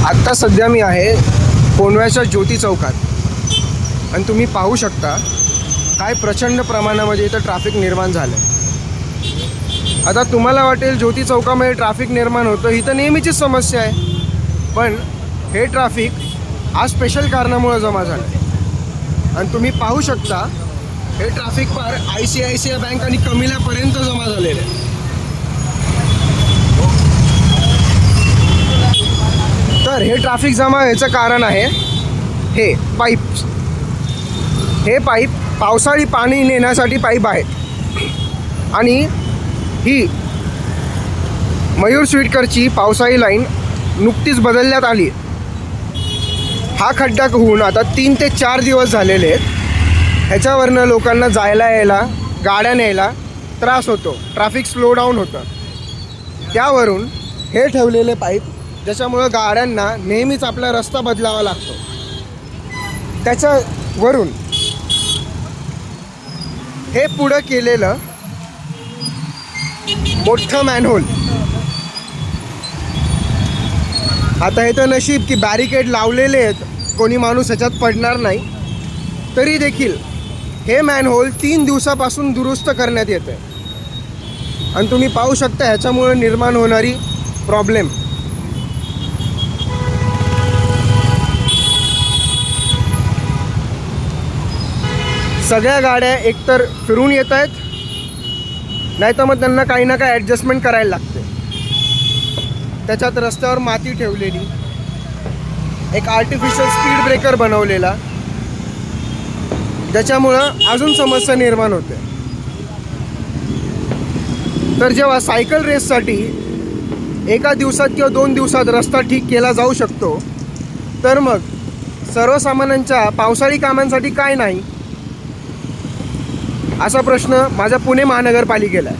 आत्ता सध्या मी आहे कोंडव्याच्या ज्योती चौकात आणि तुम्ही पाहू शकता काय प्रचंड प्रमाणामध्ये इथं ट्रॅफिक निर्माण झालं आहे. आता तुम्हाला वाटेल ज्योती चौकामध्ये ट्रॅफिक निर्माण होतं, ही तर नेहमीचीच समस्या आहे. पण हे ट्रॅफिक आज स्पेशल कारणामुळे जमा झालं आहे आणि तुम्ही पाहू शकता हे ट्रॅफिक पार ICICI बँक आणि कमिलापर्यंत जमा झालेलं आहे. तर हे ट्रॅफिक जमा व्हायचं कारण आहे हे पाईप्स. हे पाईप पावसाळी पाणी नेण्यासाठी पाईप आहेत आणि ही मयूर स्वीटकरची पावसाळी लाईन नुकतीच बदलण्यात आली. हा खड्डा होऊन आता 3 ते 4 दिवस झालेले आहेत. ह्याच्यावरनं लोकांना जायला यायला गाड्या न्यायला त्रास होतो, ट्रॅफिक स्लो डाऊन होतं. त्यावरून हे ठेवलेले पाईप ज्याच्यामुळं गाड्यांना नेहमीच आपला रस्ता बदलावा लागतो. त्याच्यावरून हे पुढं केलेलं मोठं मॅनहोल. आता हे तर नशीब की बॅरिकेड लावलेले आहेत, कोणी माणूस ह्याच्यात पडणार नाही. तरी देखील हे मॅनहोल 3 दिवसापासून दुरुस्त करण्यात येतं आहे आणि तुम्ही पाहू शकता ह्याच्यामुळे निर्माण होणारी प्रॉब्लेम. सगळ्या गाड्या एकतर फिरून येत आहेत, नाही तर मग त्यांना काही ना काही ॲडजस्टमेंट करायला लागते. त्याच्यात रस्त्यावर माती ठेवलेली, एक आर्टिफिशियल स्पीड ब्रेकर बनवलेला, ज्याच्यामुळं अजून समस्या निर्माण होते. तर जेव्हा सायकल रेससाठी एका दिवसात किंवा 2 दिवसात रस्ता ठीक केला जाऊ शकतो, तर मग सर्वसामान्यांच्या पावसाळी कामांसाठी काय नाही, असा प्रश्न माझ्या पुणे महानगरपालिकेला आहे.